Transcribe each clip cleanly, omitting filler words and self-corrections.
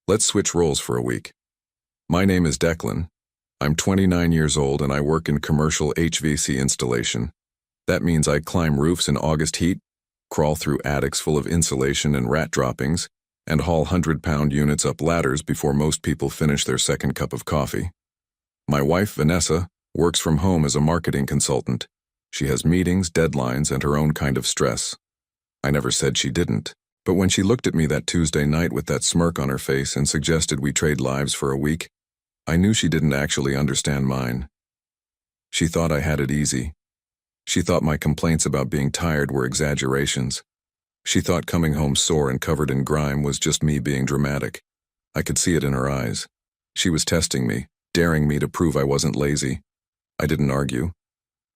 Let's switch roles for a week. My name is Declan. I'm 29 years old and I work in commercial HVAC installation. That means I climb roofs in August heat, crawl through attics full of insulation and rat droppings, and haul 100-pound units up ladders before most people finish their second cup of coffee. My wife, Vanessa, works from home as a marketing consultant. She has meetings, deadlines, and her own kind of stress. I never said she didn't, but when she looked at me that Tuesday night with that smirk on her face and suggested we trade lives for a week, I knew she didn't actually understand mine. She thought I had it easy. She thought my complaints about being tired were exaggerations. She thought coming home sore and covered in grime was just me being dramatic. I could see it in her eyes. She was testing me, daring me to prove I wasn't lazy. I didn't argue.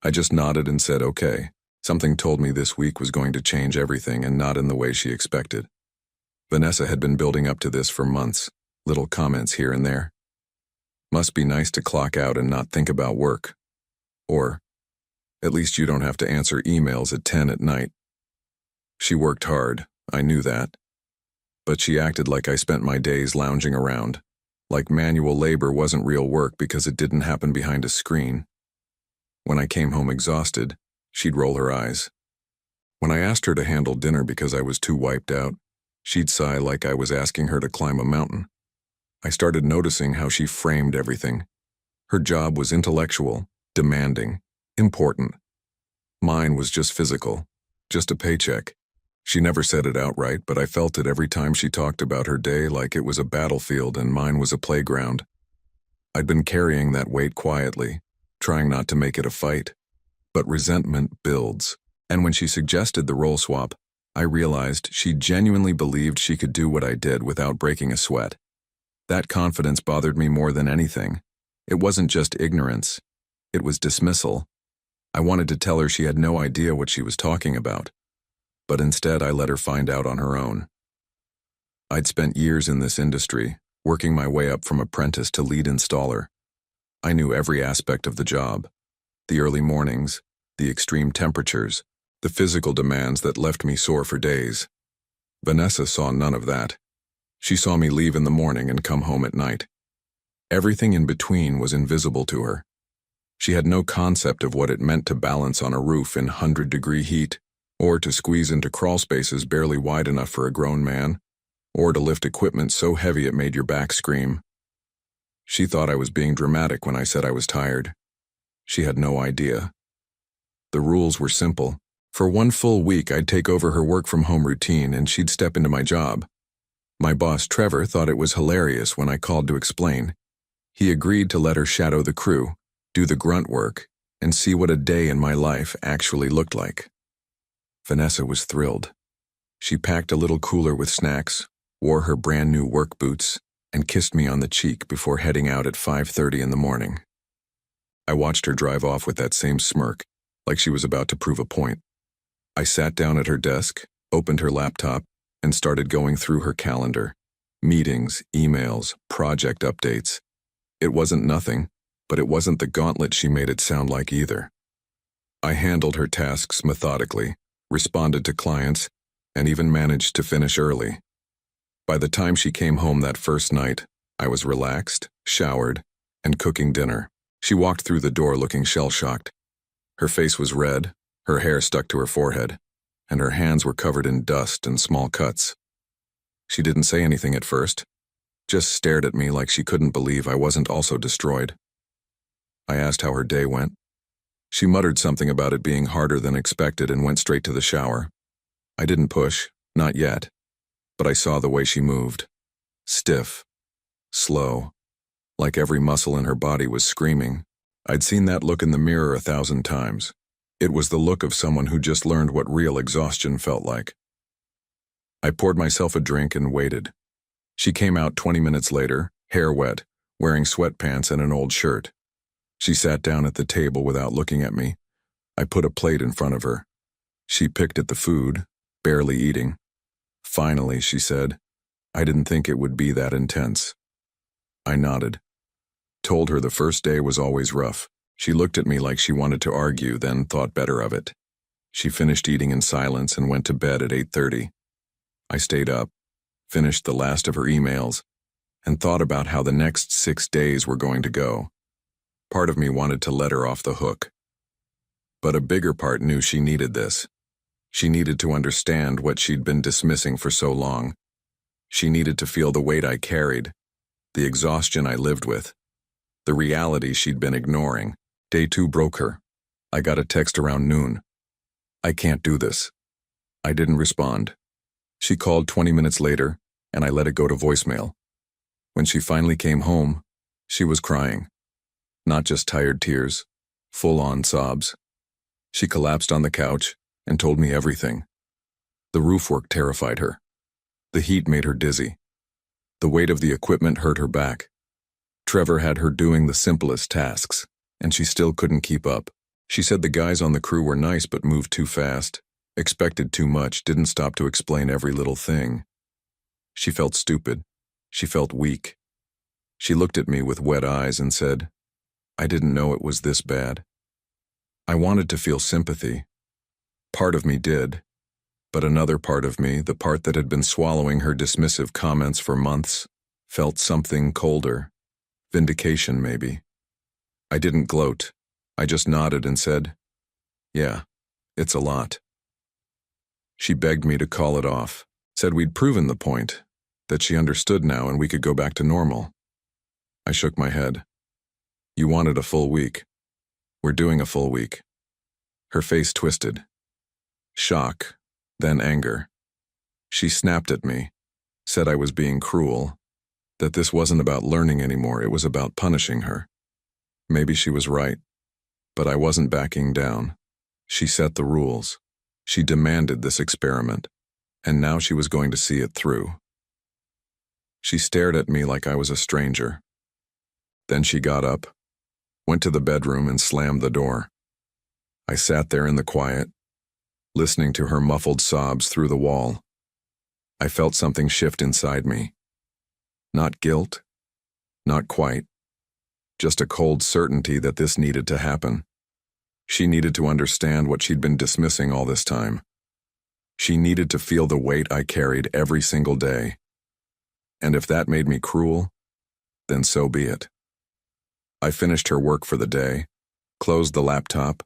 I just nodded and said, okay. Something told me this week was going to change everything and not in the way she expected. Vanessa had been building up to this for months, little comments here and there. Must be nice to clock out and not think about work. Or, at least you don't have to answer emails at 10 at night. She worked hard, I knew that. But she acted like I spent my days lounging around, like manual labor wasn't real work because it didn't happen behind a screen. When I came home exhausted, she'd roll her eyes. When I asked her to handle dinner because I was too wiped out, she'd sigh like I was asking her to climb a mountain. I started noticing how she framed everything. Her job was intellectual, demanding, important. Mine was just physical, just a paycheck. She never said it outright, but I felt it every time she talked about her day like it was a battlefield and mine was a playground. I'd been carrying that weight quietly, trying not to make it a fight. But resentment builds, and when she suggested the role swap, I realized she genuinely believed she could do what I did without breaking a sweat. That confidence bothered me more than anything. It wasn't just ignorance. It was dismissal. I wanted to tell her she had no idea what she was talking about. But instead I let her find out on her own. I'd spent years in this industry, working my way up from apprentice to lead installer. I knew every aspect of the job. The early mornings, the extreme temperatures, the physical demands that left me sore for days. Vanessa saw none of that. She saw me leave in the morning and come home at night. Everything in between was invisible to her. She had no concept of what it meant to balance on a roof in 100-degree heat, or to squeeze into crawl spaces barely wide enough for a grown man, or to lift equipment so heavy it made your back scream. She thought I was being dramatic when I said I was tired. She had no idea. The rules were simple. For one full week, I'd take over her work-from-home routine and she'd step into my job. My boss, Trevor, thought it was hilarious when I called to explain. He agreed to let her shadow the crew, do the grunt work, and see what a day in my life actually looked like. Vanessa was thrilled. She packed a little cooler with snacks, wore her brand new work boots, and kissed me on the cheek before heading out at 5:30 in the morning. I watched her drive off with that same smirk, like she was about to prove a point. I sat down at her desk, opened her laptop, and started going through her calendar. Meetings, emails, project updates. It wasn't nothing, but it wasn't the gauntlet she made it sound like either. I handled her tasks methodically, responded to clients, and even managed to finish early. By the time she came home that first night, I was relaxed, showered, and cooking dinner. She walked through the door looking shell-shocked. Her face was red, her hair stuck to her forehead, and her hands were covered in dust and small cuts. She didn't say anything at first, just stared at me like she couldn't believe I wasn't also destroyed. I asked how her day went. She muttered something about it being harder than expected and went straight to the shower. I didn't push, not yet, but I saw the way she moved. Stiff, slow, like every muscle in her body was screaming. I'd seen that look in the mirror 1,000 times. It was the look of someone who just learned what real exhaustion felt like. I poured myself a drink and waited. She came out 20 minutes later, hair wet, wearing sweatpants and an old shirt. She sat down at the table without looking at me. I put a plate in front of her. She picked at the food, barely eating. Finally, she said, "I didn't think it would be that intense." I nodded. Told her the first day was always rough. She looked at me like she wanted to argue, then thought better of it. She finished eating in silence and went to bed at 8:30. I stayed up, finished the last of her emails, and thought about how the next 6 days were going to go. Part of me wanted to let her off the hook. But a bigger part knew she needed this. She needed to understand what she'd been dismissing for so long. She needed to feel the weight I carried, the exhaustion I lived with, the reality she'd been ignoring. Day 2 broke her. I got a text around noon. "I can't do this." I didn't respond. She called 20 minutes later, and I let it go to voicemail. When she finally came home, she was crying. Not just tired tears, full-on sobs. She collapsed on the couch and told me everything. The roof work terrified her. The heat made her dizzy. The weight of the equipment hurt her back. Trevor had her doing the simplest tasks, and she still couldn't keep up. She said the guys on the crew were nice but moved too fast, expected too much, didn't stop to explain every little thing. She felt stupid. She felt weak. She looked at me with wet eyes and said, "I didn't know it was this bad." I wanted to feel sympathy. Part of me did, but another part of me, the part that had been swallowing her dismissive comments for months, felt something colder. Vindication, maybe. I didn't gloat. I just nodded and said, "Yeah, it's a lot." She begged me to call it off, said we'd proven the point, that she understood now and we could go back to normal. I shook my head. "You wanted a full week. We're doing a full week." Her face twisted. Shock, then anger. She snapped at me, said I was being cruel, that this wasn't about learning anymore, it was about punishing her. Maybe she was right, but I wasn't backing down. She set the rules. She demanded this experiment, and now she was going to see it through. She stared at me like I was a stranger. Then she got up, went to the bedroom and slammed the door. I sat there in the quiet, listening to her muffled sobs through the wall. I felt something shift inside me. Not guilt, not quite, just a cold certainty that this needed to happen. She needed to understand what she'd been dismissing all this time. She needed to feel the weight I carried every single day. And if that made me cruel, then so be it. I finished her work for the day, closed the laptop,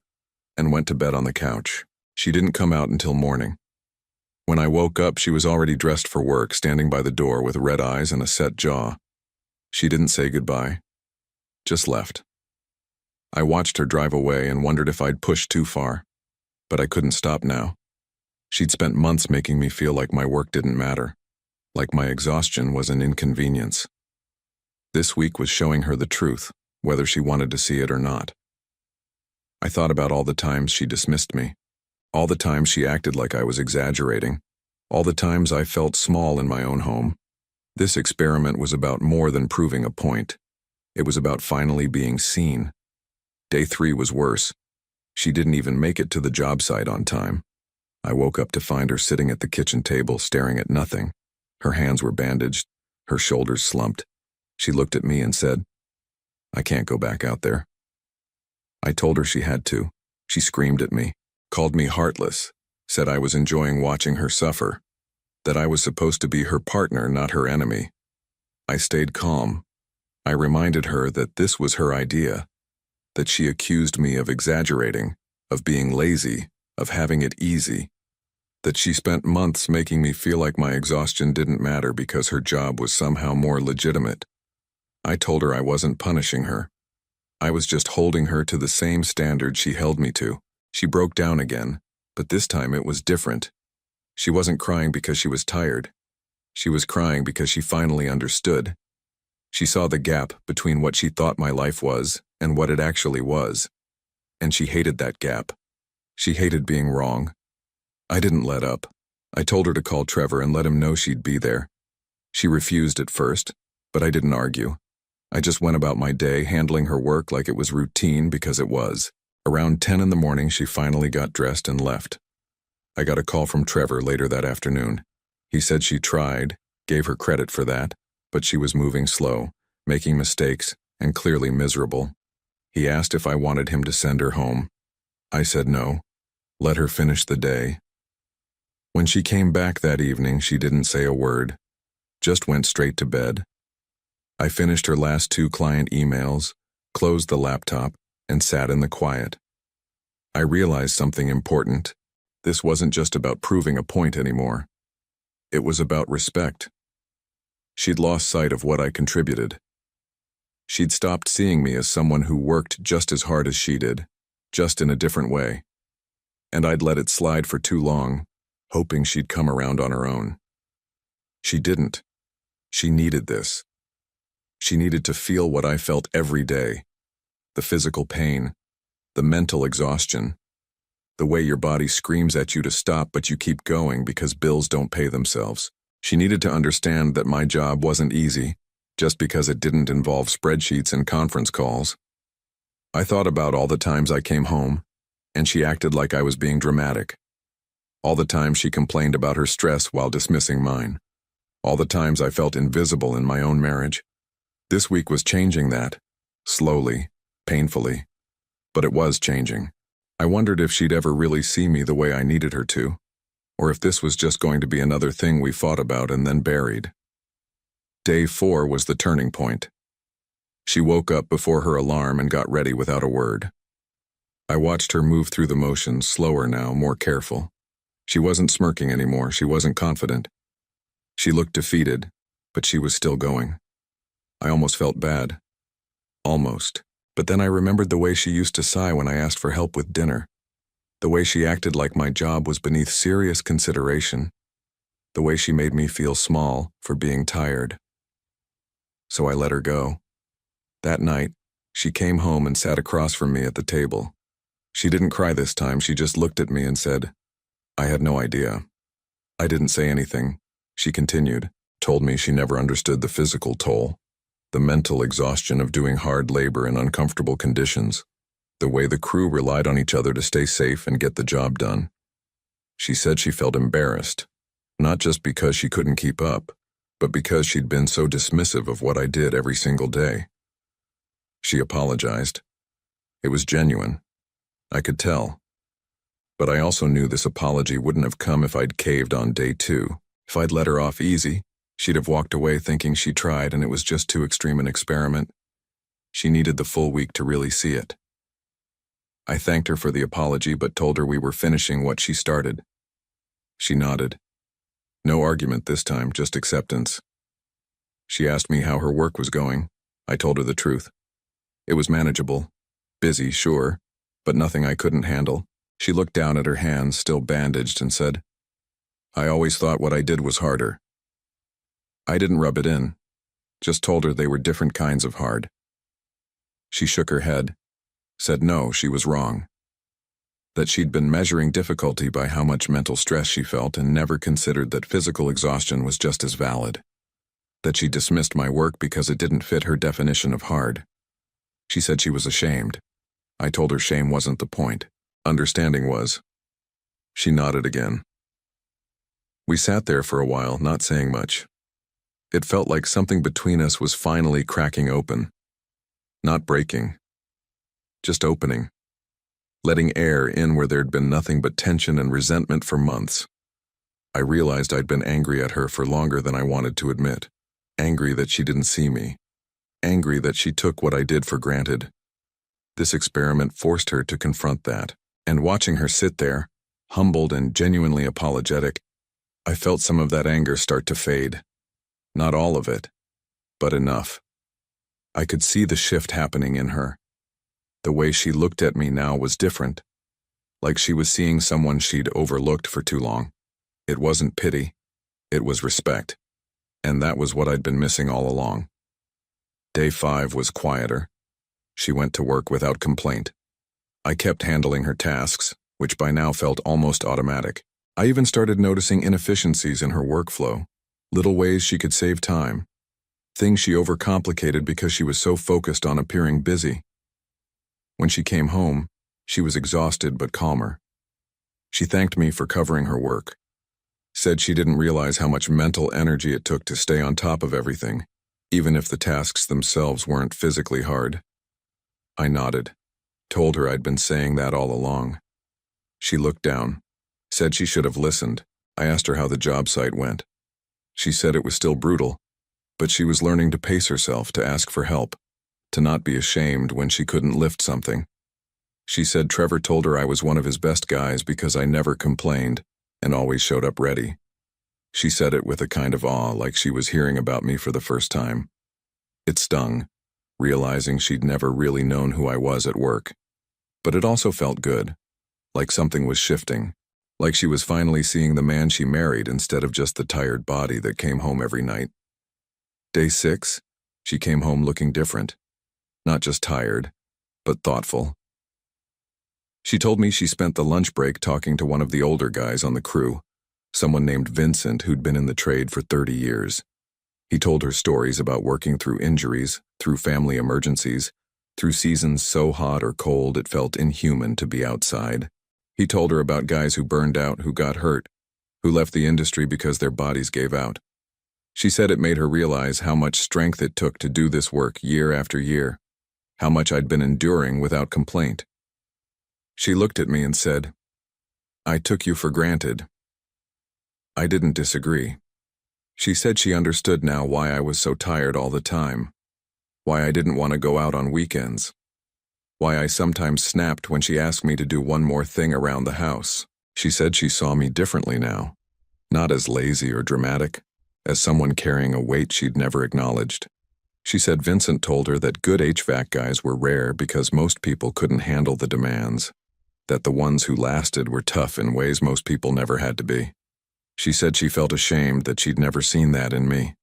and went to bed on the couch. She didn't come out until morning. When I woke up, she was already dressed for work, standing by the door with red eyes and a set jaw. She didn't say goodbye, just left. I watched her drive away and wondered if I'd pushed too far, but I couldn't stop now. She'd spent months making me feel like my work didn't matter, like my exhaustion was an inconvenience. This week was showing her the truth, whether she wanted to see it or not. I thought about all the times she dismissed me, all the times she acted like I was exaggerating, all the times I felt small in my own home. This experiment was about more than proving a point. It was about finally being seen. Day 3 was worse. She didn't even make it to the job site on time. I woke up to find her sitting at the kitchen table staring at nothing. Her hands were bandaged, her shoulders slumped. She looked at me and said, "I can't go back out there." I told her she had to. She screamed at me, called me heartless, said I was enjoying watching her suffer, that I was supposed to be her partner, not her enemy. I stayed calm. I reminded her that this was her idea, that she accused me of exaggerating, of being lazy, of having it easy, that she spent months making me feel like my exhaustion didn't matter because her job was somehow more legitimate. I told her I wasn't punishing her. I was just holding her to the same standard she held me to. She broke down again, but this time it was different. She wasn't crying because she was tired. She was crying because she finally understood. She saw the gap between what she thought my life was and what it actually was. And she hated that gap. She hated being wrong. I didn't let up. I told her to call Trevor and let him know she'd be there. She refused at first, but I didn't argue. I just went about my day handling her work like it was routine because it was. Around 10 in the morning, she finally got dressed and left. I got a call from Trevor later that afternoon. He said she tried, gave her credit for that, but she was moving slow, making mistakes, and clearly miserable. He asked if I wanted him to send her home. I said no. Let her finish the day. When she came back that evening, she didn't say a word, just went straight to bed. I finished her last 2 client emails, closed the laptop, and sat in the quiet. I realized something important. This wasn't just about proving a point anymore. It was about respect. She'd lost sight of what I contributed. She'd stopped seeing me as someone who worked just as hard as she did, just in a different way. And I'd let it slide for too long, hoping she'd come around on her own. She didn't. She needed this. She needed to feel what I felt every day. The physical pain, the mental exhaustion, the way your body screams at you to stop but you keep going because bills don't pay themselves. She needed to understand that my job wasn't easy, just because it didn't involve spreadsheets and conference calls. I thought about all the times I came home, and she acted like I was being dramatic. All the times she complained about her stress while dismissing mine. All the times I felt invisible in my own marriage. This week was changing that, slowly, painfully, but it was changing. I wondered if she'd ever really see me the way I needed her to, or if this was just going to be another thing we fought about and then buried. Day 4 was the turning point. She woke up before her alarm and got ready without a word. I watched her move through the motions, slower now, more careful. She wasn't smirking anymore, she wasn't confident. She looked defeated, but she was still going. I almost felt bad. Almost. But then I remembered the way she used to sigh when I asked for help with dinner. The way she acted like my job was beneath serious consideration. The way she made me feel small for being tired. So I let her go. That night, she came home and sat across from me at the table. She didn't cry this time, she just looked at me and said, "I had no idea." I didn't say anything. She continued, told me she never understood the physical toll, the mental exhaustion of doing hard labor in uncomfortable conditions, the way the crew relied on each other to stay safe and get the job done. She said she felt embarrassed, not just because she couldn't keep up, but because she'd been so dismissive of what I did every single day. She apologized. It was genuine. I could tell. But I also knew this apology wouldn't have come if I'd caved on day 2. If I'd let her off easy, she'd have walked away thinking she tried and it was just too extreme an experiment. She needed the full week to really see it. I thanked her for the apology but told her we were finishing what she started. She nodded. No argument this time, just acceptance. She asked me how her work was going. I told her the truth. It was manageable. Busy, sure, but nothing I couldn't handle. She looked down at her hands, still bandaged, and said, "I always thought what I did was harder." I didn't rub it in, just told her they were different kinds of hard. She shook her head, said no, she was wrong. That she'd been measuring difficulty by how much mental stress she felt and never considered that physical exhaustion was just as valid. That she dismissed my work because it didn't fit her definition of hard. She said she was ashamed. I told her shame wasn't the point. Understanding was. She nodded again. We sat there for a while, not saying much. It felt like something between us was finally cracking open. Not breaking. Just opening. Letting air in where there'd been nothing but tension and resentment for months. I realized I'd been angry at her for longer than I wanted to admit. Angry that she didn't see me. Angry that she took what I did for granted. This experiment forced her to confront that, and watching her sit there, humbled and genuinely apologetic, I felt some of that anger start to fade. Not all of it, but enough. I could see the shift happening in her. The way she looked at me now was different, like she was seeing someone she'd overlooked for too long. It wasn't pity, it was respect, and that was what I'd been missing all along. Day 5 was quieter. She went to work without complaint. I kept handling her tasks, which by now felt almost automatic. I even started noticing inefficiencies in her workflow, little ways she could save time, things she overcomplicated because she was so focused on appearing busy. When she came home, she was exhausted but calmer. She thanked me for covering her work, said she didn't realize how much mental energy it took to stay on top of everything, even if the tasks themselves weren't physically hard. I nodded, told her I'd been saying that all along. She looked down, said she should have listened. I asked her how the job site went. She said it was still brutal, But she was learning to pace herself, to ask for help, to not be ashamed when she couldn't lift something. She said Trevor told her I was one of his best guys because I never complained and always showed up ready. She said it with a kind of awe, like she was hearing about me for the first time. It stung, realizing she'd never really known who I was at work. But it also felt good, like something was shifting, like she was finally seeing the man she married instead of just the tired body that came home every night. Day 6, she came home looking different. Not just tired, but thoughtful. She told me she spent the lunch break talking to one of the older guys on the crew, someone named Vincent who'd been in the trade for 30 years. He told her stories about working through injuries, through family emergencies, through seasons so hot or cold it felt inhuman to be outside. He told her about guys who burned out, who got hurt, who left the industry because their bodies gave out. She said it made her realize how much strength it took to do this work year after year, how much I'd been enduring without complaint. She looked at me and said, "I took you for granted." I didn't disagree. She said she understood now why I was so tired all the time, why I didn't want to go out on weekends, why I sometimes snapped when she asked me to do one more thing around the house. She said she saw me differently now, not as lazy or dramatic, as someone carrying a weight she'd never acknowledged. She said Vincent told her that good HVAC guys were rare because most people couldn't handle the demands, that the ones who lasted were tough in ways most people never had to be. She said she felt ashamed that she'd never seen that in me,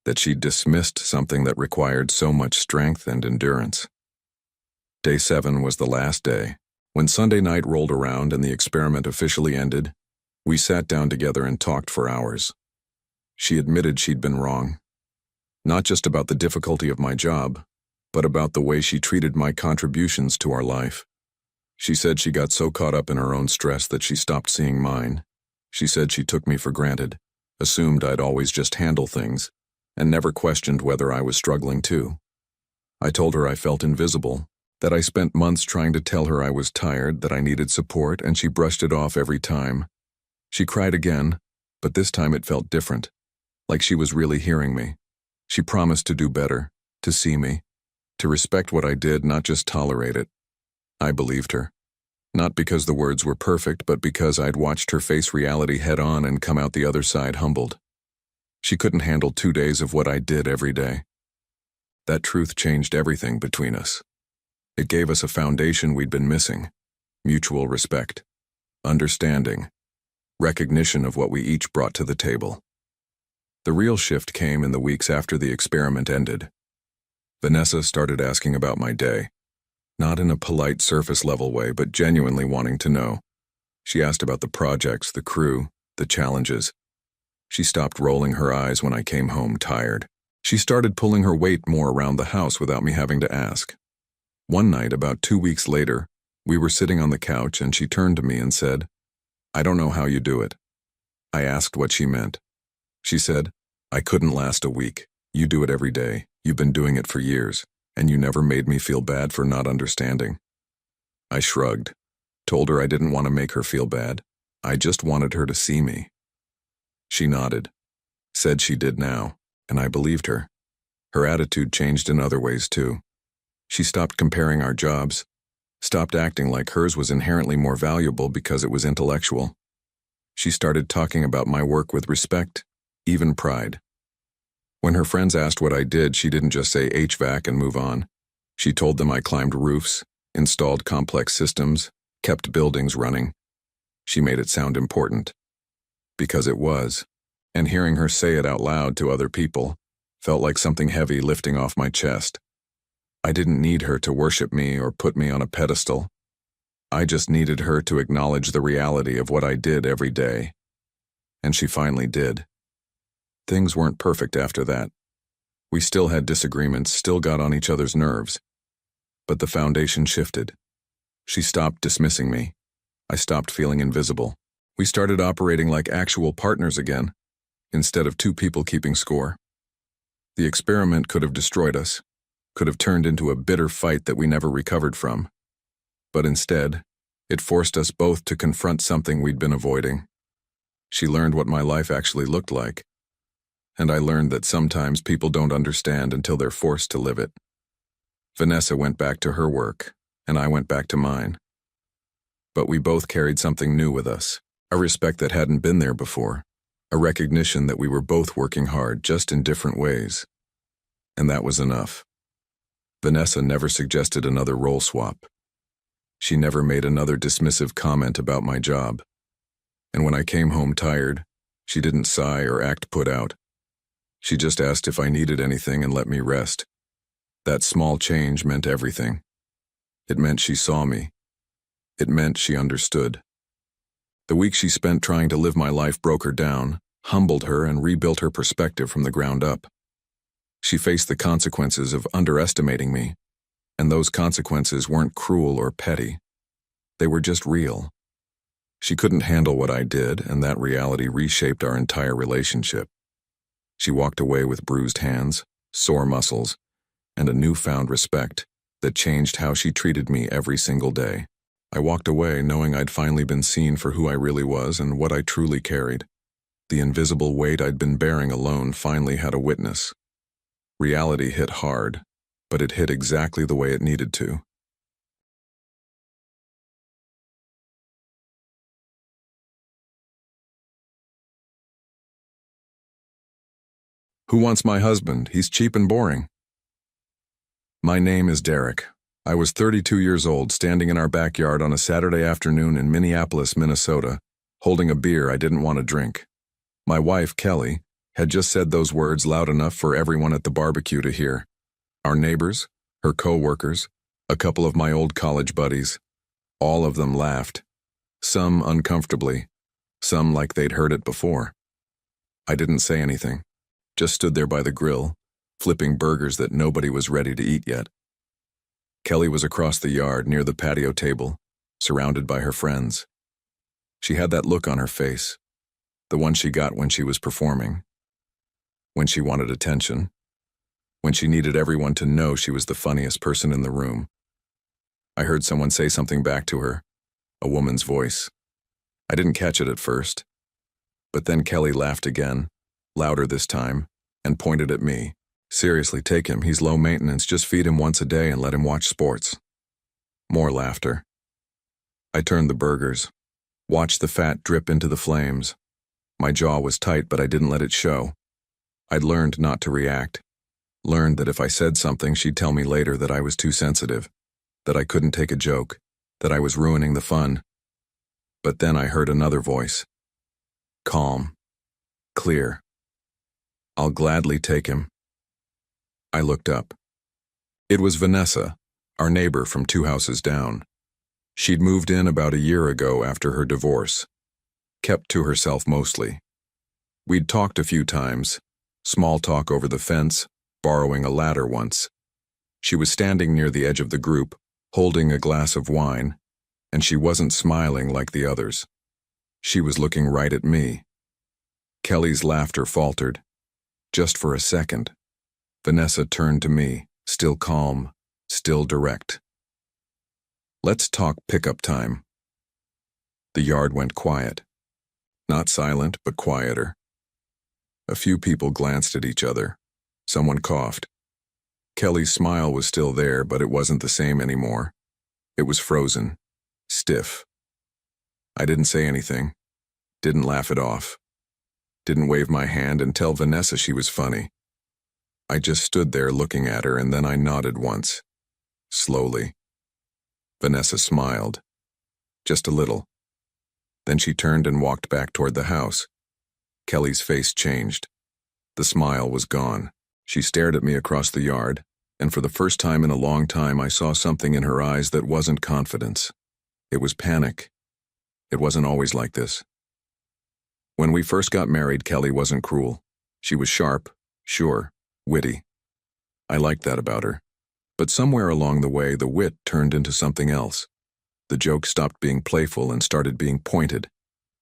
that she'd dismissed something that required so much strength and endurance. Day 7 was the last day. When Sunday night rolled around and the experiment officially ended, we sat down together and talked for hours. She admitted she'd been wrong, not just about the difficulty of my job, but about the way she treated my contributions to our life. She said she got so caught up in her own stress that she stopped seeing mine. She said she took me for granted, assumed I'd always just handle things, and never questioned whether I was struggling too. I told her I felt invisible, that I spent months trying to tell her I was tired, that I needed support, and she brushed it off every time. She cried again, but this time it felt different, like she was really hearing me. She promised to do better, to see me, to respect what I did, not just tolerate it. I believed her. Not because the words were perfect, but because I'd watched her face reality head-on and come out the other side humbled. She couldn't handle 2 days of what I did every day. That truth changed everything between us. It gave us a foundation we'd been missing: mutual respect, understanding, recognition of what we each brought to the table. The real shift came in the weeks after the experiment ended. Vanessa started asking about my day. Not in a polite surface-level way, but genuinely wanting to know. She asked about the projects, the crew, the challenges. She stopped rolling her eyes when I came home tired. She started pulling her weight more around the house without me having to ask. One night, about 2 weeks later, we were sitting on the couch and she turned to me and said, "I don't know how you do it." I asked what she meant. She said, "I couldn't last a week. You do it every day. You've been doing it for years. And you never made me feel bad for not understanding." I shrugged, told her I didn't want to make her feel bad. I just wanted her to see me. She nodded, said she did now, and I believed her. Her attitude changed in other ways too. She stopped comparing our jobs, stopped acting like hers was inherently more valuable because it was intellectual. She started talking about my work with respect, even pride. When her friends asked what I did, she didn't just say HVAC and move on. She told them I climbed roofs, installed complex systems, kept buildings running. She made it sound important. Because it was. And hearing her say it out loud to other people felt like something heavy lifting off my chest. I didn't need her to worship me or put me on a pedestal. I just needed her to acknowledge the reality of what I did every day. And she finally did. Things weren't perfect after that. We still had disagreements, still got on each other's nerves. But the foundation shifted. She stopped dismissing me. I stopped feeling invisible. We started operating like actual partners again, instead of two people keeping score. The experiment could have destroyed us, could have turned into a bitter fight that we never recovered from. But instead, it forced us both to confront something we'd been avoiding. She learned what my life actually looked like. and I learned that sometimes people don't understand until they're forced to live it. Vanessa went back to her work, and I went back to mine. But we both carried something new with us, a respect that hadn't been there before, a recognition that we were both working hard, just in different ways. And that was enough. Vanessa never suggested another role swap. She never made another dismissive comment about my job. And when I came home tired, she didn't sigh or act put out. She just asked if I needed anything and let me rest. That small change meant everything. It meant she saw me. It meant she understood. The week she spent trying to live my life broke her down, humbled her, and rebuilt her perspective from the ground up. She faced the consequences of underestimating me, and those consequences weren't cruel or petty. They were just real. She couldn't handle what I did, and that reality reshaped our entire relationship. She walked away with bruised hands, sore muscles, and a newfound respect that changed how she treated me every single day. I walked away knowing I'd finally been seen for who I really was and what I truly carried. The invisible weight I'd been bearing alone finally had a witness. Reality hit hard, but it hit exactly the way it needed to. Who wants my husband? He's cheap and boring. My name is Derek. I was 32 years old, standing in our backyard on a Saturday afternoon in Minneapolis, Minnesota, holding a beer I didn't want to drink. My wife, Kelly, had just said those words loud enough for everyone at the barbecue to hear. Our neighbors, her co-workers, a couple of my old college buddies, all of them laughed. Some uncomfortably, some like they'd heard it before. I didn't say anything, just stood there by the grill, flipping burgers that nobody was ready to eat yet. Kelly was across the yard near the patio table, surrounded by her friends. She had that look on her face, the one she got when she was performing, when she wanted attention, when she needed everyone to know she was the funniest person in the room. I heard someone say something back to her, a woman's voice. I didn't catch it at first, but then Kelly laughed again, louder this time, and pointed at me. Seriously, take him. He's low maintenance. Just feed him once a day and let him watch sports. More laughter. I turned the burgers, watched the fat drip into the flames. My jaw was tight, but I didn't let it show. I'd learned not to react. Learned that if I said something, she'd tell me later that I was too sensitive, that I couldn't take a joke, that I was ruining the fun. But then I heard another voice. Calm. Clear. I'll gladly take him. I looked up. It was Vanessa, our neighbor from 2 houses down. She'd moved in about a year ago after her divorce, kept to herself mostly. We'd talked a few times, small talk over the fence, borrowing a ladder once. She was standing near the edge of the group, holding a glass of wine, and she wasn't smiling like the others. She was looking right at me. Kelly's laughter faltered. Just for a second. Vanessa turned to me, still calm, still direct. Let's talk pickup time. The yard went quiet. Not silent, but quieter. A few people glanced at each other. Someone coughed. Kelly's smile was still there, but it wasn't the same anymore. It was frozen, stiff. I didn't say anything, didn't laugh it off, didn't wave my hand and tell Vanessa she was funny. I just stood there looking at her, and then I nodded once, slowly. Vanessa smiled, just a little. Then she turned and walked back toward the house. Kelly's face changed. The smile was gone. She stared at me across the yard, and for the first time in a long time I saw something in her eyes that wasn't confidence. It was panic. It wasn't always like this. When we first got married, Kelly wasn't cruel. She was sharp, sure, witty. I liked that about her. But somewhere along the way, the wit turned into something else. The jokes stopped being playful and started being pointed,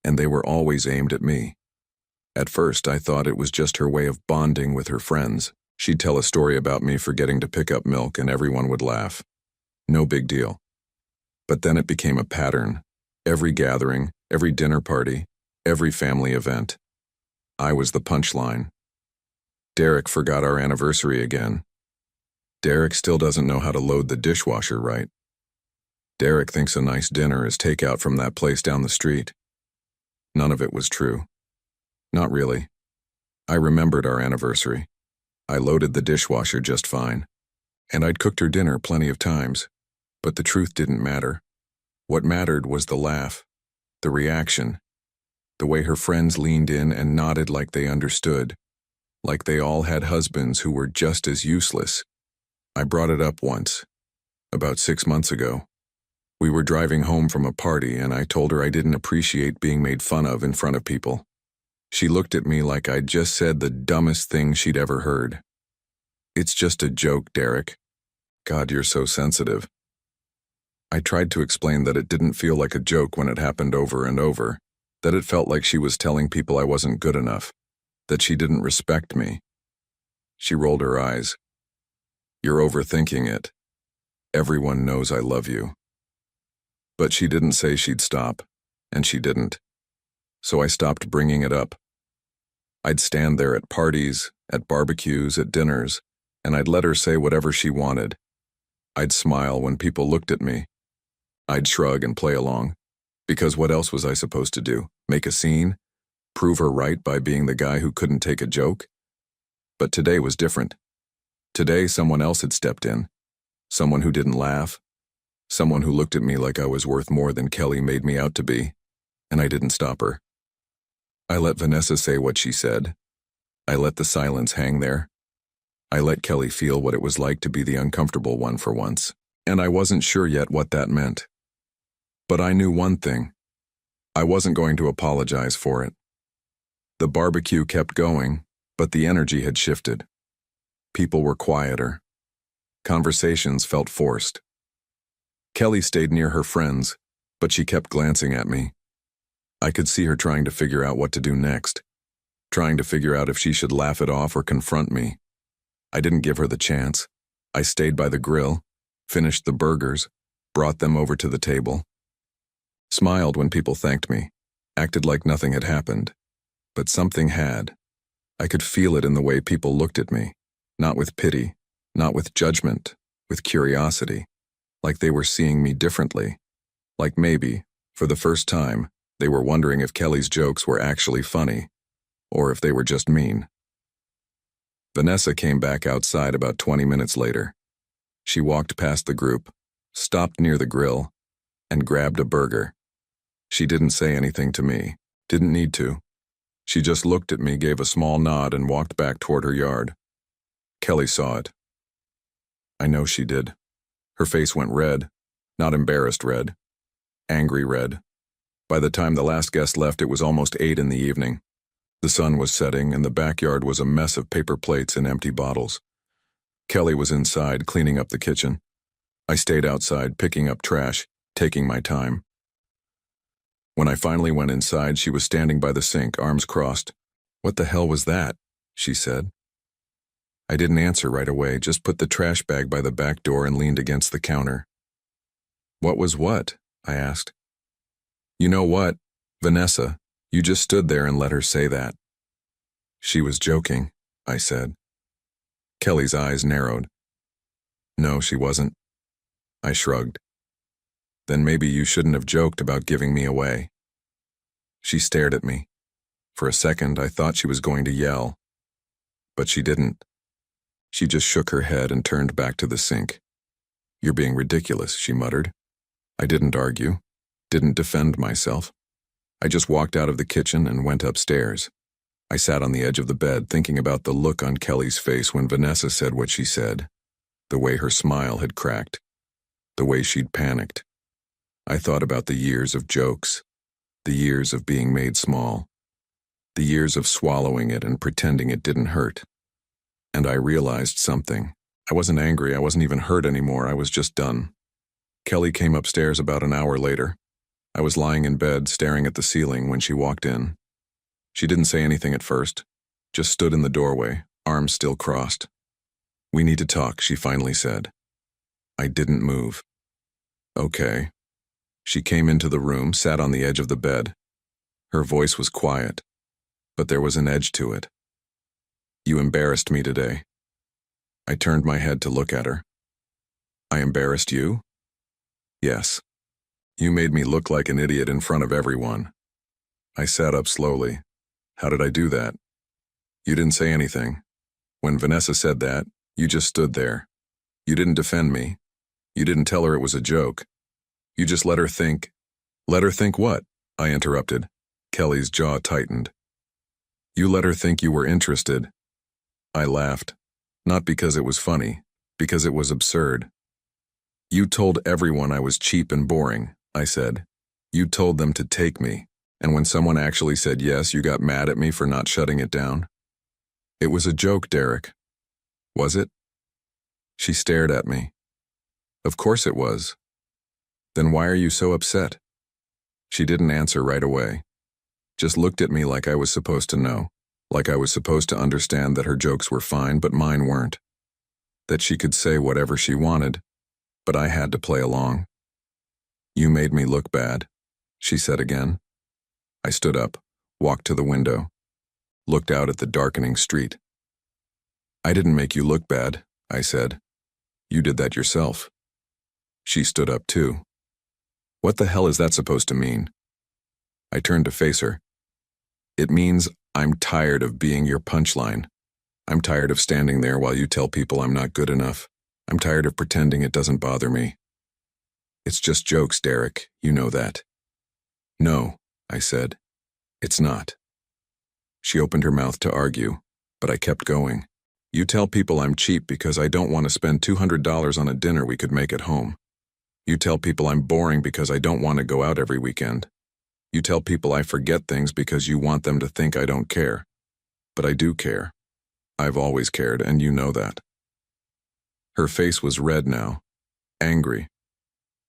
and they were always aimed at me. At first, I thought it was just her way of bonding with her friends. She'd tell a story about me forgetting to pick up milk and everyone would laugh. No big deal. But then it became a pattern. Every gathering, every dinner party, every family event. I was the punchline. Derek forgot our anniversary again. Derek still doesn't know how to load the dishwasher right. Derek thinks a nice dinner is takeout from that place down the street. None of it was true. Not really. I remembered our anniversary. I loaded the dishwasher just fine. And I'd cooked her dinner plenty of times. But the truth didn't matter. What mattered was the laugh, the reaction, the way her friends leaned in and nodded like they understood, like they all had husbands who were just as useless. I brought it up once, about 6 months ago. We were driving home from a party and I told her I didn't appreciate being made fun of in front of people. She looked at me like I'd just said the dumbest thing she'd ever heard. "It's just a joke, Derek." God, you're so sensitive. I tried to explain that it didn't feel like a joke when it happened over and over, that it felt like she was telling people I wasn't good enough, that she didn't respect me. She rolled her eyes. "You're overthinking it. Everyone knows I love you." But she didn't say she'd stop, and she didn't. So I stopped bringing it up. I'd stand there at parties, at barbecues, at dinners, and I'd let her say whatever she wanted. I'd smile when people looked at me. I'd shrug and play along, because what else was I supposed to do? Make a scene? Prove her right by being the guy who couldn't take a joke? But today was different. Today someone else had stepped in. Someone who didn't laugh. Someone who looked at me like I was worth more than Kelly made me out to be, and I didn't stop her. I let Vanessa say what she said. I let the silence hang there. I let Kelly feel what it was like to be the uncomfortable one for once, and I wasn't sure yet what that meant. But I knew one thing. I wasn't going to apologize for it. The barbecue kept going, but the energy had shifted. People were quieter. Conversations felt forced. Kelly stayed near her friends, but she kept glancing at me. I could see her trying to figure out what to do next, trying to figure out if she should laugh it off or confront me. I didn't give her the chance. I stayed by the grill, finished the burgers, brought them over to the table. Smiled when people thanked me, acted like nothing had happened. But something had. I could feel it in the way people looked at me, not with pity, not with judgment, with curiosity, like they were seeing me differently, like maybe, for the first time, they were wondering if Kelly's jokes were actually funny, or if they were just mean. Vanessa came back outside about 20 minutes later. She walked past the group, stopped near the grill, and grabbed a burger. She didn't say anything to me, didn't need to. She just looked at me, gave a small nod, and walked back toward her yard. Kelly saw it. I know she did. Her face went red, not embarrassed red, angry red. By the time the last guest left, it was almost 8 in the evening. The sun was setting, and the backyard was a mess of paper plates and empty bottles. Kelly was inside, cleaning up the kitchen. I stayed outside, picking up trash, taking my time. When I finally went inside, she was standing by the sink, arms crossed. "What the hell was that?" she said. I didn't answer right away, just put the trash bag by the back door and leaned against the counter. "What was what?" I asked. "You know what, Vanessa, you just stood there and let her say that." "She was joking," I said. Kelly's eyes narrowed. "No, she wasn't." I shrugged. "Then maybe you shouldn't have joked about giving me away." She stared at me. For a second, I thought she was going to yell. But she didn't. She just shook her head and turned back to the sink. "You're being ridiculous," she muttered. I didn't argue, didn't defend myself. I just walked out of the kitchen and went upstairs. I sat on the edge of the bed thinking about the look on Kelly's face when Vanessa said what she said, the way her smile had cracked, the way she'd panicked. I thought about the years of jokes, the years of being made small, the years of swallowing it and pretending it didn't hurt. And I realized something. I wasn't angry, I wasn't even hurt anymore, I was just done. Kelly came upstairs about an hour later. I was lying in bed, staring at the ceiling when she walked in. She didn't say anything at first, just stood in the doorway, arms still crossed. "We need to talk," she finally said. I didn't move. "Okay." She came into the room, sat on the edge of the bed. Her voice was quiet, but there was an edge to it. You embarrassed me today. I turned my head to look at her. I embarrassed you? Yes. You made me look like an idiot in front of everyone. I sat up slowly. How did I do that? You didn't say anything. When Vanessa said that, you just stood there. You didn't defend me. You didn't tell her it was a joke. You just let her think. Let her think what? I interrupted. Kelly's jaw tightened. You let her think you were interested. I laughed. Not because it was funny, because it was absurd. You told everyone I was cheap and boring, I said. You told them to take me, and when someone actually said yes, you got mad at me for not shutting it down. It was a joke, Derek. Was it? She stared at me. Of course it was. Then why are you so upset? She didn't answer right away. Just looked at me like I was supposed to know, like I was supposed to understand that her jokes were fine but mine weren't. That she could say whatever she wanted, but I had to play along. You made me look bad, she said again. I stood up, walked to the window, looked out at the darkening street. I didn't make you look bad, I said. You did that yourself. She stood up too. What the hell is that supposed to mean? I turned to face her. It means I'm tired of being your punchline. I'm tired of standing there while you tell people I'm not good enough. I'm tired of pretending it doesn't bother me. It's just jokes, Derek, you know that. No, I said. It's not. She opened her mouth to argue, but I kept going. You tell people I'm cheap because I don't want to spend $200 on a dinner we could make at home. You tell people I'm boring because I don't want to go out every weekend. You tell people I forget things because you want them to think I don't care. But I do care. I've always cared, and you know that. Her face was red now, angry,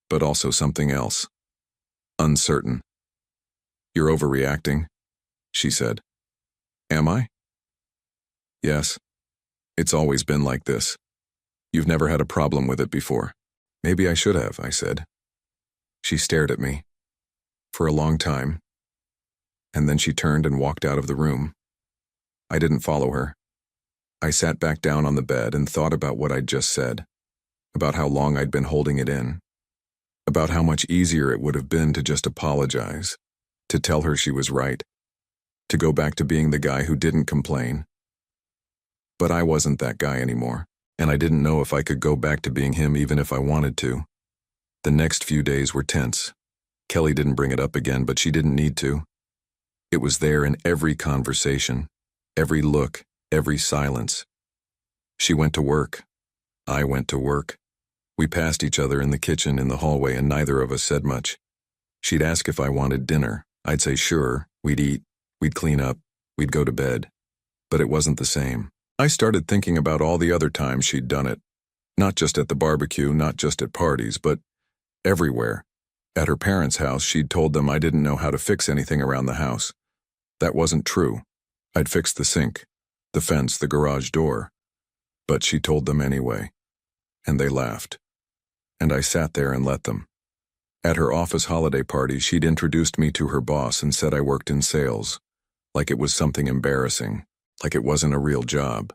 but also something else. Uncertain. You're overreacting, she said. Am I? Yes. It's always been like this. You've never had a problem with it before. Maybe I should have, I said. She stared at me. For a long time. And then she turned and walked out of the room. I didn't follow her. I sat back down on the bed and thought about what I'd just said, about how long I'd been holding it in, about how much easier it would have been to just apologize, to tell her she was right, to go back to being the guy who didn't complain. But I wasn't that guy anymore, and I didn't know if I could go back to being him even if I wanted to. The next few days were tense. Kelly didn't bring it up again, but she didn't need to. It was there in every conversation, every look, every silence. She went to work. I went to work. We passed each other in the kitchen, in the hallway, and neither of us said much. She'd ask if I wanted dinner. I'd say sure. We'd eat. We'd clean up. We'd go to bed. But it wasn't the same. I started thinking about all the other times she'd done it. Not just at the barbecue, not just at parties, but everywhere. At her parents' house, she'd told them I didn't know how to fix anything around the house. That wasn't true. I'd fixed the sink, the fence, the garage door. But she told them anyway. And they laughed. And I sat there and let them. At her office holiday party, she'd introduced me to her boss and said I worked in sales, like it was something embarrassing, like it wasn't a real job.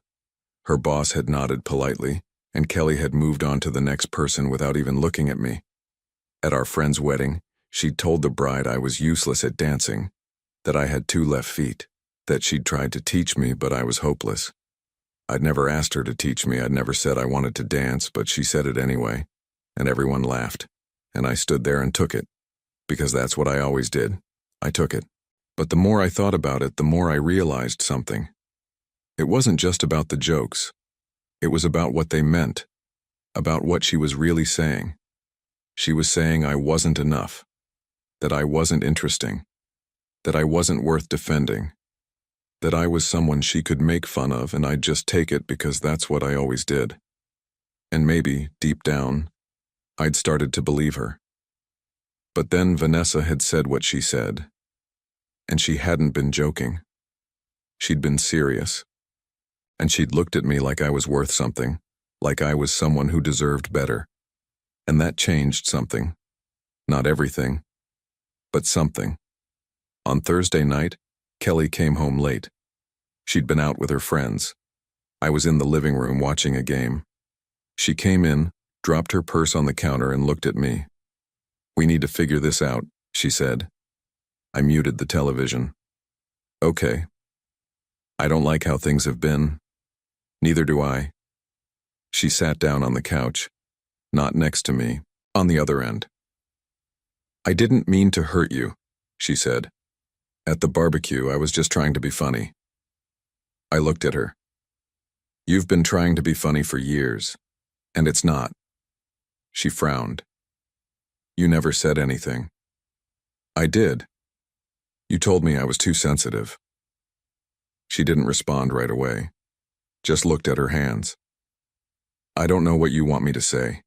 Her boss had nodded politely, and Kelly had moved on to the next person without even looking at me. At our friend's wedding, she'd told the bride I was useless at dancing, that I had 2 left feet, that she'd tried to teach me, but I was hopeless. I'd never asked her to teach me. I'd never said I wanted to dance, but she said it anyway, and everyone laughed, and I stood there and took it, because that's what I always did. I took it. But the more I thought about it, the more I realized something. It wasn't just about the jokes. It was about what they meant, about what she was really saying. She was saying I wasn't enough, that I wasn't interesting, that I wasn't worth defending, that I was someone she could make fun of and I'd just take it because that's what I always did. And maybe, deep down, I'd started to believe her. But then Vanessa had said what she said, and she hadn't been joking. She'd been serious. And she'd looked at me like I was worth something, like I was someone who deserved better. And that changed something. Not everything, but something. On Thursday night, Kelly came home late. She'd been out with her friends, I was in the living room watching a game. She came in, dropped her purse on the counter and looked at me. "We need to figure this out," she said. I muted the television. "Okay. I don't like how things have been. Neither do I." She sat down on the couch, not next to me, on the other end. "I didn't mean to hurt you," she said. "At the barbecue, I was just trying to be funny." I looked at her. "You've been trying to be funny for years, and it's not." She frowned. "You never said anything." "I did. You told me I was too sensitive." She didn't respond right away, just looked at her hands. "I don't know what you want me to say,"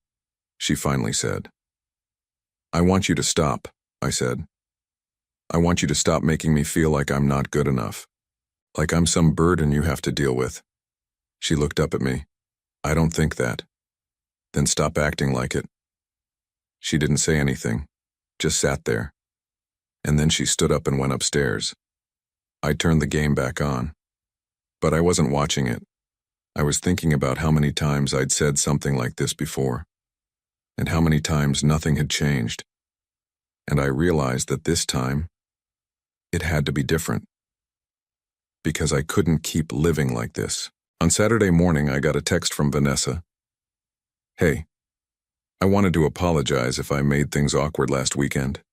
she finally said. "I want you to stop," I said. "I want you to stop making me feel like I'm not good enough, like I'm some burden you have to deal with." She looked up at me. "I don't think that." "Then stop acting like it." She didn't say anything, just sat there. And then she stood up and went upstairs. I turned the game back on. But I wasn't watching it. I was thinking about how many times I'd said something like this before, and how many times nothing had changed. And I realized that this time, it had to be different. Because I couldn't keep living like this. On Saturday morning, I got a text from Vanessa. "Hey, I wanted to apologize if I made things awkward last weekend.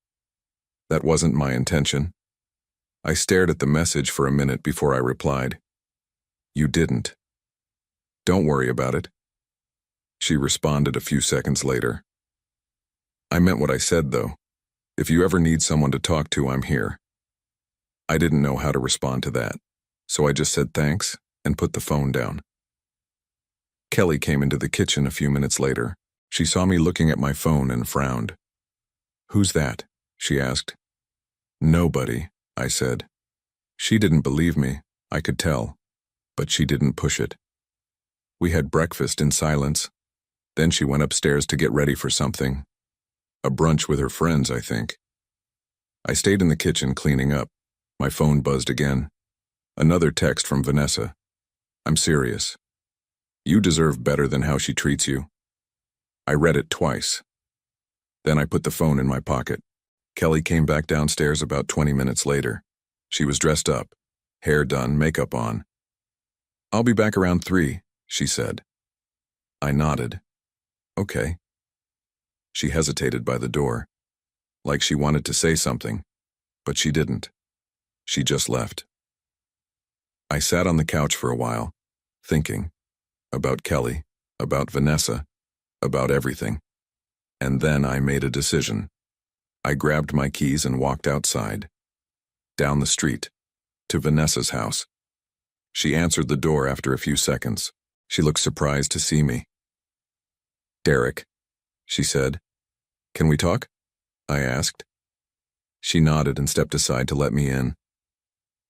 That wasn't my intention." I stared at the message for a minute before I replied. "You didn't. Don't worry about it." She responded a few seconds later. "I meant what I said, though. If you ever need someone to talk to, I'm here." I didn't know how to respond to that, so I just said thanks and put the phone down. Kelly came into the kitchen a few minutes later. She saw me looking at my phone and frowned. "Who's that?" she asked. "Nobody," I said. She didn't believe me, I could tell, but she didn't push it. We had breakfast in silence. Then she went upstairs to get ready for something. A brunch with her friends, I think. I stayed in the kitchen cleaning up. My phone buzzed again. Another text from Vanessa. "I'm serious. You deserve better than how she treats you." I read it twice. Then I put the phone in my pocket. Kelly came back downstairs about 20 minutes later. She was dressed up, hair done, makeup on. "I'll be back around 3, she said. I nodded. "Okay." She hesitated by the door, like she wanted to say something, but she didn't. She just left. I sat on the couch for a while, thinking about Kelly, about Vanessa, about everything. And then I made a decision. I grabbed my keys and walked outside, down the street, to Vanessa's house. She answered the door after a few seconds. She looked surprised to see me. "Derek," she said. "Can we talk?" I asked. She nodded and stepped aside to let me in.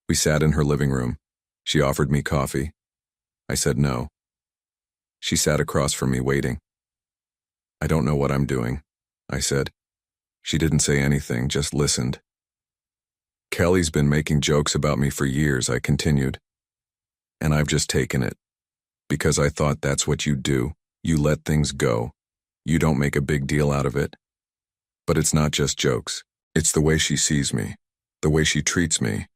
We sat in her living room. She offered me coffee. I said no. She sat across from me waiting. "I don't know what I'm doing," I said. She didn't say anything, just listened. "Kelly's been making jokes about me for years," I continued. "And I've just taken it. Because I thought that's what you do. You let things go. You don't make a big deal out of it. But it's not just jokes. It's the way she sees me, the way she treats me.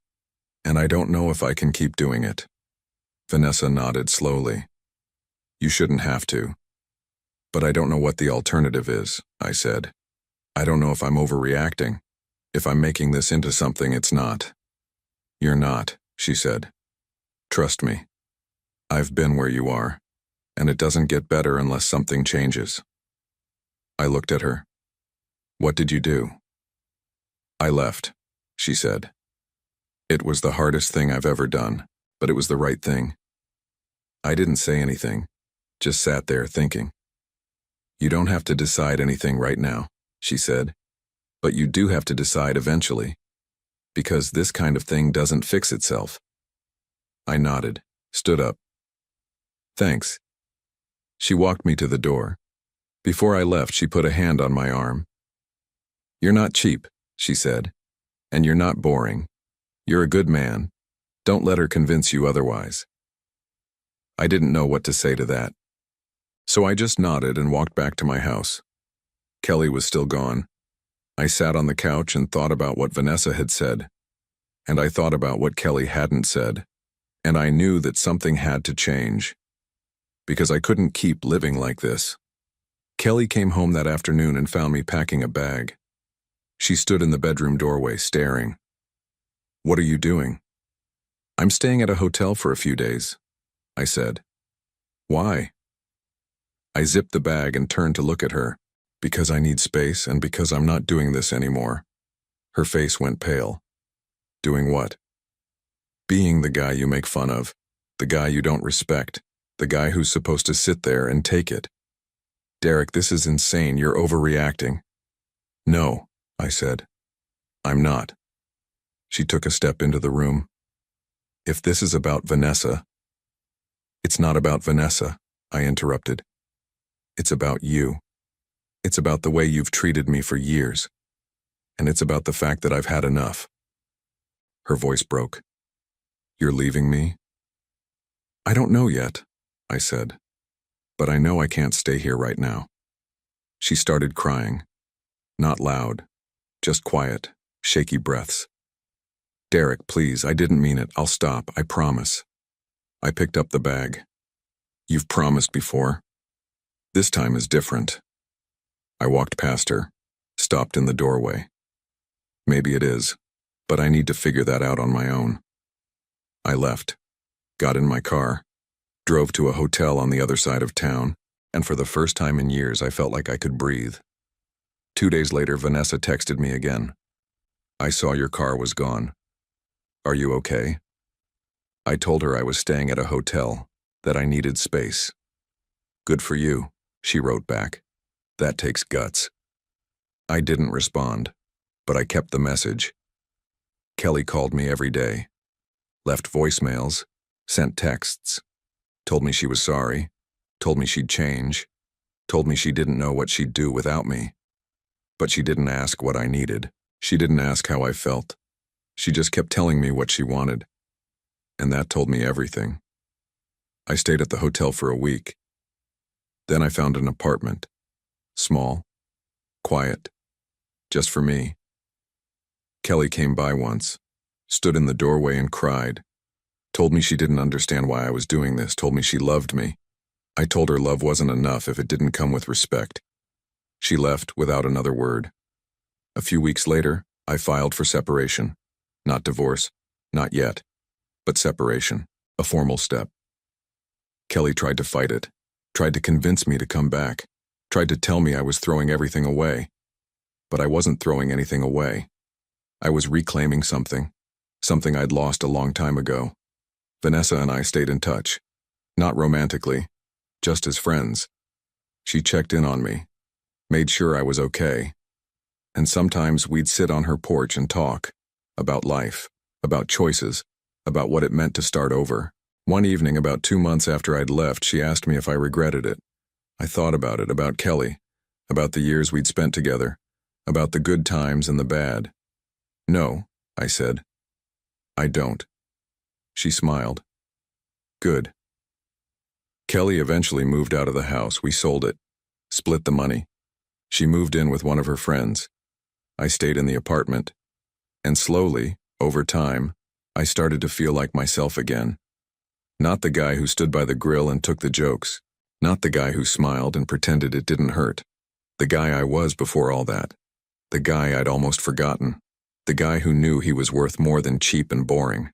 And I don't know if I can keep doing it." Vanessa nodded slowly. "You shouldn't have to. But I don't know what the alternative is," I said. "I don't know if I'm overreacting. If I'm making this into something it's not." "You're not," she said. "Trust me. I've been where you are, and it doesn't get better unless something changes." I looked at her. "What did you do?" "I left," she said. "It was the hardest thing I've ever done, but it was the right thing." I didn't say anything, just sat there thinking. "You don't have to decide anything right now," she said, "but you do have to decide eventually, because this kind of thing doesn't fix itself." I nodded, stood up. "Thanks." She walked me to the door. Before I left, she put a hand on my arm. "You're not cheap," she said, "and you're not boring. You're a good man. Don't let her convince you otherwise." I didn't know what to say to that. So I just nodded and walked back to my house. Kelly was still gone. I sat on the couch and thought about what Vanessa had said. And I thought about what Kelly hadn't said. And I knew that something had to change. Because I couldn't keep living like this. Kelly came home that afternoon and found me packing a bag. She stood in the bedroom doorway, staring. "What are you doing?" "I'm staying at a hotel for a few days," I said. "Why?" I zipped the bag and turned to look at her. "Because I need space and because I'm not doing this anymore." Her face went pale. "Doing what?" "Being the guy you make fun of, the guy you don't respect, the guy who's supposed to sit there and take it." "Derek, this is insane. You're overreacting." "No," I said. "I'm not." She took a step into the room. "If this is about Vanessa—" "It's not about Vanessa," I interrupted. "It's about you. It's about the way you've treated me for years. And it's about the fact that I've had enough." Her voice broke. "You're leaving me?" "I don't know yet," I said. "But I know I can't stay here right now." She started crying. Not loud, just quiet, shaky breaths. "Derek, please, I didn't mean it. I'll stop, I promise." I picked up the bag. "You've promised before. This time is different." I walked past her, stopped in the doorway. "Maybe it is, but I need to figure that out on my own." I left, got in my car, drove to a hotel on the other side of town, and for the first time in years I felt like I could breathe. 2 days later, Vanessa texted me again. "I saw your car was gone. Are you okay?" I told her I was staying at a hotel, that I needed space. "Good for you," she wrote back. "That takes guts." I didn't respond, but I kept the message. Kelly called me every day, left voicemails, sent texts, told me she was sorry, told me she'd change, told me she didn't know what she'd do without me. But she didn't ask what I needed. She didn't ask how I felt. She just kept telling me what she wanted. And that told me everything. I stayed at the hotel for a week. Then I found an apartment. Small, quiet, just for me. Kelly came by once, stood in the doorway and cried, told me she didn't understand why I was doing this, told me she loved me. I told her love wasn't enough if it didn't come with respect. She left without another word. A few weeks later, I filed for separation. Not divorce, not yet, but separation, a formal step. Kelly tried to fight it, tried to convince me to come back, tried to tell me I was throwing everything away. But I wasn't throwing anything away. I was reclaiming something I'd lost a long time ago. Vanessa and I stayed in touch. Not romantically, just as friends. She checked in on me, made sure I was okay. And sometimes we'd sit on her porch and talk about life, about choices, about what it meant to start over. One evening, about 2 months after I'd left, she asked me if I regretted it. I thought about it, about Kelly, about the years we'd spent together, about the good times and the bad. "No," I said. "I don't." She smiled. "Good." Kelly eventually moved out of the house. We sold it, split the money. She moved in with one of her friends. I stayed in the apartment. And slowly, over time, I started to feel like myself again. Not the guy who stood by the grill and took the jokes. Not the guy who smiled and pretended it didn't hurt. The guy I was before all that. The guy I'd almost forgotten. The guy who knew he was worth more than cheap and boring.